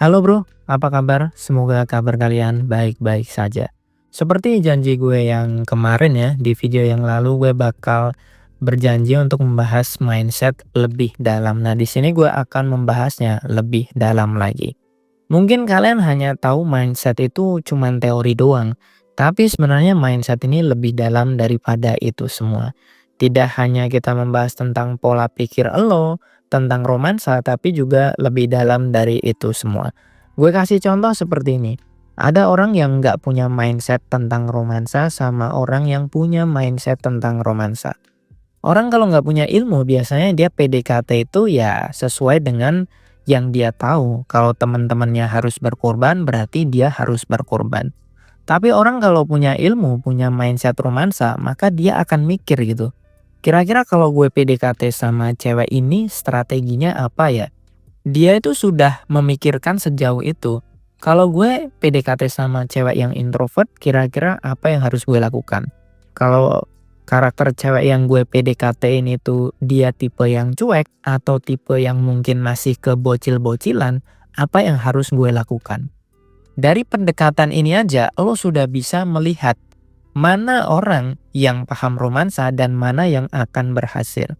Halo bro, apa kabar? Semoga kabar kalian baik-baik saja. Seperti janji gue yang kemarin ya, di video yang lalu gue bakal berjanji untuk membahas mindset lebih dalam. Nah, di sini gue akan membahasnya lebih dalam lagi. Mungkin kalian hanya tahu mindset itu cuman teori doang, tapi sebenarnya mindset ini lebih dalam daripada itu semua. Tidak hanya kita membahas tentang pola pikir elo, tentang romansa, tapi juga lebih dalam dari itu semua. Gue kasih contoh seperti ini. Ada orang yang nggak punya mindset tentang romansa sama orang yang punya mindset tentang romansa. Orang kalau nggak punya ilmu biasanya dia PDKT itu ya sesuai dengan yang dia tahu. Kalau teman-temannya harus berkorban berarti dia harus berkorban. Tapi orang kalau punya ilmu, punya mindset romansa, maka dia akan mikir gitu. Kira-kira kalau gue PDKT sama cewek ini strateginya apa ya? Dia itu sudah memikirkan sejauh itu. Kalau gue PDKT sama cewek yang introvert, kira-kira apa yang harus gue lakukan? Kalau karakter cewek yang gue PDKT ini tuh dia tipe yang cuek atau tipe yang mungkin masih ke bocil-bocilan, apa yang harus gue lakukan? Dari pendekatan ini aja lo sudah bisa melihat mana orang yang paham romansa dan mana yang akan berhasil.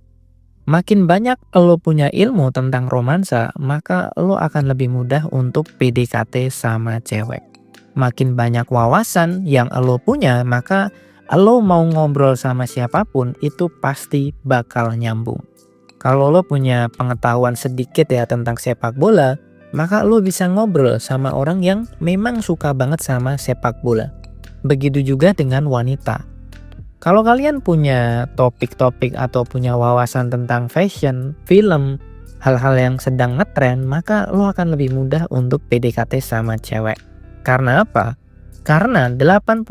Makin banyak lo punya ilmu tentang romansa, maka lo akan lebih mudah untuk PDKT sama cewek. Makin banyak wawasan yang lo punya, maka lo mau ngobrol sama siapapun itu pasti bakal nyambung. Kalau lo punya pengetahuan sedikit ya tentang sepak bola, maka lo bisa ngobrol sama orang yang memang suka banget sama sepak bola. Begitu juga dengan wanita. Kalau kalian punya topik-topik atau punya wawasan tentang fashion, film, hal-hal yang sedang ngetren, maka lo akan lebih mudah untuk PDKT sama cewek. Karena apa? Karena 80%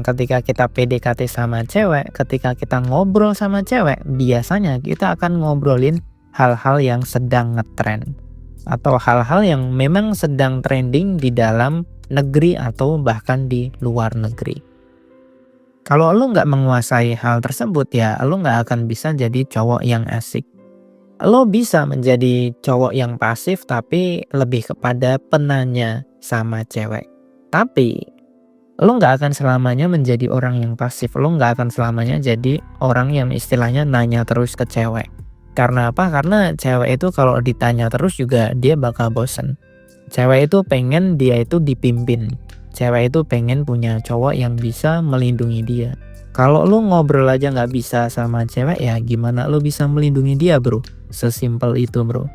ketika kita PDKT sama cewek, ketika kita ngobrol sama cewek, biasanya kita akan ngobrolin hal-hal yang sedang ngetren. Atau hal-hal yang memang sedang trending di dalam negeri atau bahkan di luar negeri. Kalau lo nggak menguasai hal tersebut ya lo nggak akan bisa jadi cowok yang asik. Lo bisa menjadi cowok yang pasif tapi lebih kepada penanya sama cewek. Tapi lo nggak akan selamanya menjadi orang yang pasif. Lo nggak akan selamanya jadi orang yang istilahnya nanya terus ke cewek. Karena apa? Karena cewek itu kalau ditanya terus juga dia bakal bosen. Cewek itu pengen dia itu dipimpin. Cewek itu pengen punya cowok yang bisa melindungi dia. Kalau lu ngobrol aja nggak bisa sama cewek ya gimana lu bisa melindungi dia bro? Sesimpel itu bro.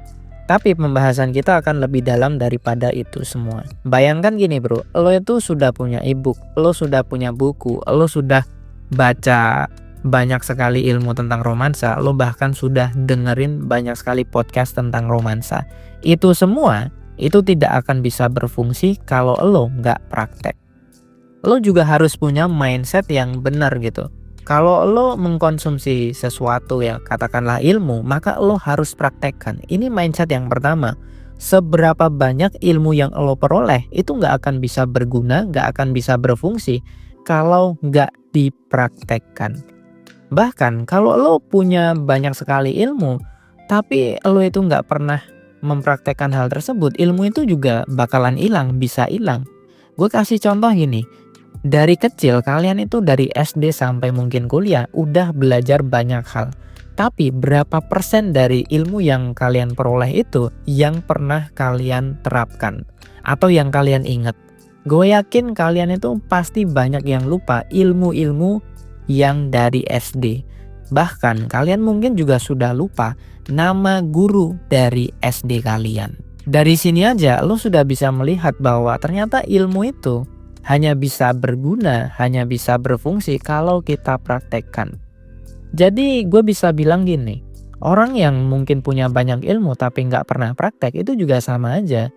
Tapi pembahasan kita akan lebih dalam daripada itu semua. Bayangkan gini bro, lo itu sudah punya e-book, lo sudah punya buku, lo sudah baca banyak sekali ilmu tentang romansa, lo bahkan sudah dengerin banyak sekali podcast tentang romansa. Itu semua itu tidak akan bisa berfungsi kalau lo nggak praktek. Lo juga harus punya mindset yang benar gitu. Kalau lo mengkonsumsi sesuatu yang katakanlah ilmu, maka lo harus praktekkan. Ini mindset yang pertama. Seberapa banyak ilmu yang lo peroleh itu nggak akan bisa berguna, nggak akan bisa berfungsi kalau nggak dipraktekkan. Bahkan kalau lo punya banyak sekali ilmu, tapi lo itu nggak pernah mempraktekkan hal tersebut, ilmu itu juga bakalan hilang, bisa hilang. Gue kasih contoh gini, dari kecil kalian itu dari SD sampai mungkin kuliah udah belajar banyak hal. Tapi berapa persen dari ilmu yang kalian peroleh itu yang pernah kalian terapkan atau yang kalian ingat? Gue yakin kalian itu pasti banyak yang lupa ilmu-ilmu yang dari SD. Bahkan kalian mungkin juga sudah lupa nama guru dari SD kalian. Dari sini aja lo sudah bisa melihat bahwa ternyata ilmu itu hanya bisa berguna, hanya bisa berfungsi kalau kita praktekkan. Jadi gue bisa bilang gini, orang yang mungkin punya banyak ilmu tapi nggak pernah praktek itu juga sama aja.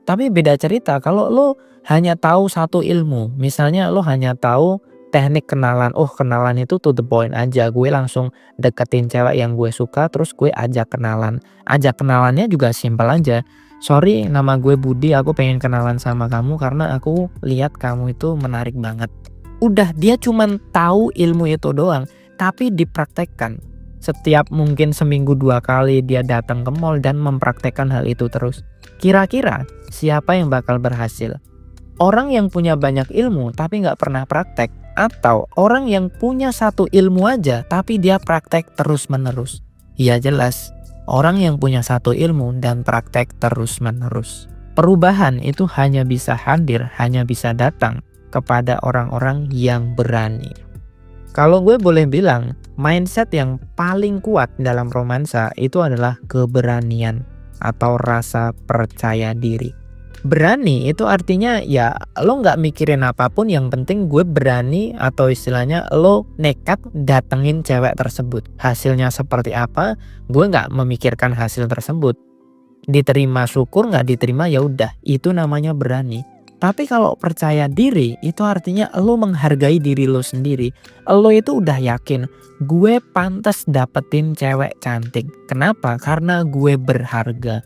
Tapi beda cerita kalau lo hanya tahu satu ilmu, misalnya lo hanya tahu teknik kenalan, kenalan itu to the point aja, gue langsung deketin cewek yang gue suka terus gue ajak kenalan. Ajak kenalannya juga simpel aja. Sorry, nama gue Budi, aku pengen kenalan sama kamu karena aku lihat kamu itu menarik banget. Udah, dia cuman tahu ilmu itu doang, tapi dipraktekkan. Setiap mungkin seminggu 2 kali dia datang ke mall dan mempraktekkan hal itu terus. Kira-kira siapa yang bakal berhasil? Orang yang punya banyak ilmu tapi nggak pernah praktek, atau orang yang punya satu ilmu aja tapi dia praktek terus-menerus? Ya jelas, orang yang punya satu ilmu dan praktek terus-menerus. Perubahan itu hanya bisa hadir, hanya bisa datang kepada orang-orang yang berani. Kalau gue boleh bilang, mindset yang paling kuat dalam romansa itu adalah keberanian atau rasa percaya diri. Berani itu artinya ya lo nggak mikirin apapun, yang penting gue berani, atau istilahnya lo nekat datengin cewek tersebut. Hasilnya seperti apa, gue nggak memikirkan hasil tersebut. Diterima syukur, nggak diterima ya udah, itu namanya berani. Tapi kalau percaya diri itu artinya lo menghargai diri lo sendiri. Lo itu udah yakin, gue pantas dapetin cewek cantik. Kenapa? Karena gue berharga.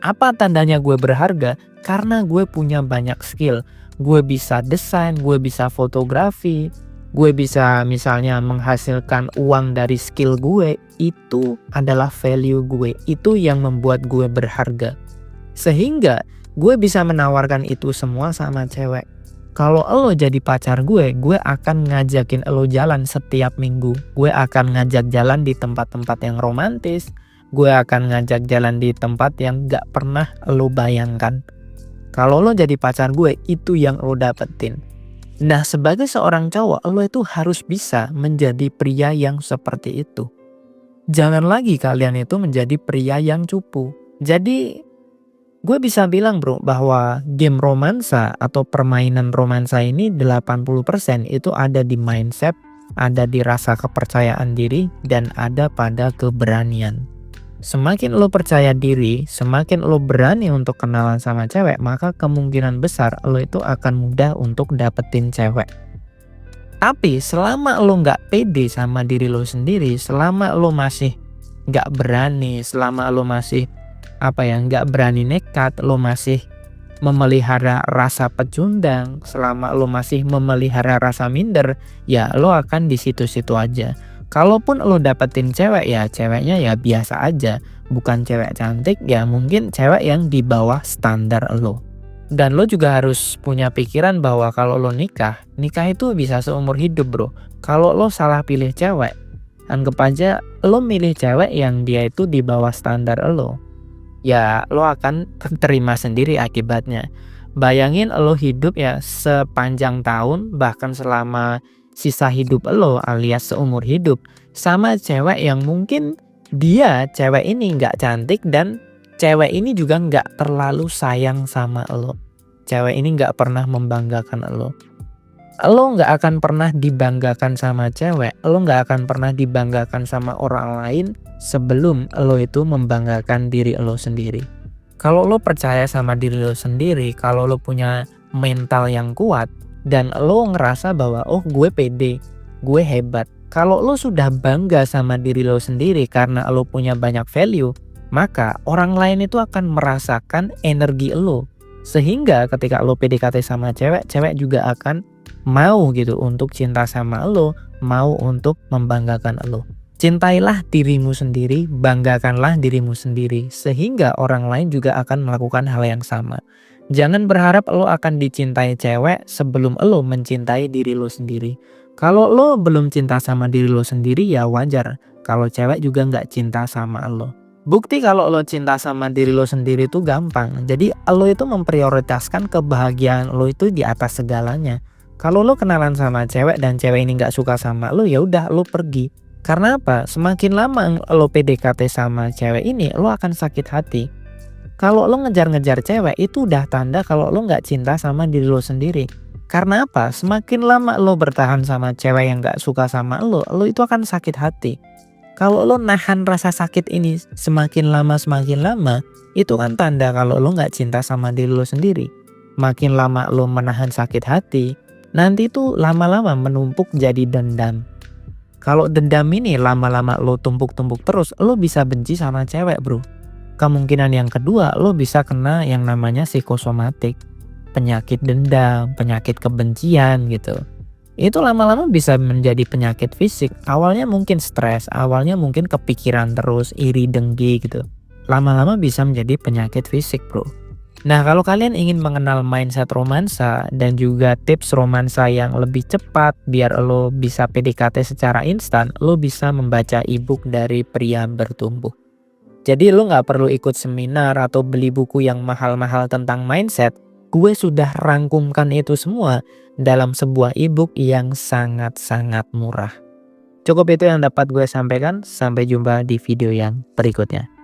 Apa tandanya gue berharga? Karena gue punya banyak skill. Gue bisa desain, gue bisa fotografi, gue bisa misalnya menghasilkan uang dari skill gue. Itu adalah value gue. Itu yang membuat gue berharga. Sehingga gue bisa menawarkan itu semua sama cewek. Kalau lo jadi pacar gue akan ngajakin lo jalan setiap minggu. Gue akan ngajak jalan di tempat-tempat yang romantis. Gue akan ngajak jalan di tempat yang gak pernah lo bayangkan. Kalau lo jadi pacar gue, itu yang lo dapetin. Nah, sebagai seorang cowok, lo itu harus bisa menjadi pria yang seperti itu. Jangan lagi kalian itu menjadi pria yang cupu. Jadi gue bisa bilang bro, bahwa game romansa atau permainan romansa ini 80% itu ada di mindset, ada di rasa kepercayaan diri, dan ada pada keberanian. Semakin lo percaya diri, semakin lo berani untuk kenalan sama cewek, maka kemungkinan besar lo itu akan mudah untuk dapetin cewek. Tapi selama lo nggak pede sama diri lo sendiri, selama lo masih nggak berani, selama lo masih nggak berani nekat, lo masih memelihara rasa pecundang, selama lo masih memelihara rasa minder, ya lo akan di situ-situ aja. Kalaupun lo dapetin cewek, ya ceweknya ya biasa aja, bukan cewek cantik, ya mungkin cewek yang di bawah standar lo. Dan lo juga harus punya pikiran bahwa kalau lo nikah itu bisa seumur hidup bro. Kalau lo salah pilih cewek, anggap aja lo milih cewek yang dia itu di bawah standar lo, ya lo akan terima sendiri akibatnya. Bayangin lo hidup ya sepanjang tahun, bahkan selama sisa hidup lo alias seumur hidup, sama cewek yang mungkin dia cewek ini nggak cantik dan cewek ini juga nggak terlalu sayang sama lo. Cewek ini nggak pernah membanggakan lo. Lo nggak akan pernah dibanggakan sama cewek, lo nggak akan pernah dibanggakan sama orang lain sebelum lo itu membanggakan diri lo sendiri. Kalau lo percaya sama diri lo sendiri, kalau lo punya mental yang kuat, dan lo ngerasa bahwa oh gue pede, gue hebat. Kalau lo sudah bangga sama diri lo sendiri karena lo punya banyak value, maka orang lain itu akan merasakan energi lo. Sehingga ketika lo PDKT sama cewek, cewek juga akan mau gitu untuk cinta sama lo, mau untuk membanggakan lo. Cintailah dirimu sendiri, banggakanlah dirimu sendiri, sehingga orang lain juga akan melakukan hal yang sama. Jangan berharap lo akan dicintai cewek sebelum lo mencintai diri lo sendiri. Kalau lo belum cinta sama diri lo sendiri, ya wajar kalau cewek juga nggak cinta sama lo. Bukti kalau lo cinta sama diri lo sendiri itu gampang. Jadi lo itu memprioritaskan kebahagiaan lo itu di atas segalanya. Kalau lo kenalan sama cewek dan cewek ini nggak suka sama lo, ya udah lo pergi. Karena apa? Semakin lama lo PDKT sama cewek ini, lo akan sakit hati. Kalau lo ngejar-ngejar cewek, itu udah tanda kalau lo nggak cinta sama diri lo sendiri. Karena apa? Semakin lama lo bertahan sama cewek yang nggak suka sama lo itu akan sakit hati. Kalau lo nahan rasa sakit ini semakin lama, itu kan tanda kalau lo nggak cinta sama diri lo sendiri. Makin lama lo menahan sakit hati, nanti tuh lama-lama menumpuk jadi dendam. Kalau dendam ini lama-lama lo tumpuk-tumpuk terus, lo bisa benci sama cewek bro. Kemungkinan yang kedua, lo bisa kena yang namanya psikosomatik. Penyakit dendam, penyakit kebencian gitu. Itu lama-lama bisa menjadi penyakit fisik. Awalnya mungkin stres, awalnya mungkin kepikiran terus, iri, dengki gitu. Lama-lama bisa menjadi penyakit fisik bro. Nah, kalau kalian ingin mengenal mindset romansa dan juga tips romansa yang lebih cepat biar lo bisa PDKT secara instan, lo bisa membaca ebook dari Pria Bertumbuh. Jadi lo nggak perlu ikut seminar atau beli buku yang mahal-mahal tentang mindset. Gue sudah rangkumkan itu semua dalam sebuah ebook yang sangat-sangat murah. Cukup itu yang dapat gue sampaikan. Sampai jumpa di video yang berikutnya.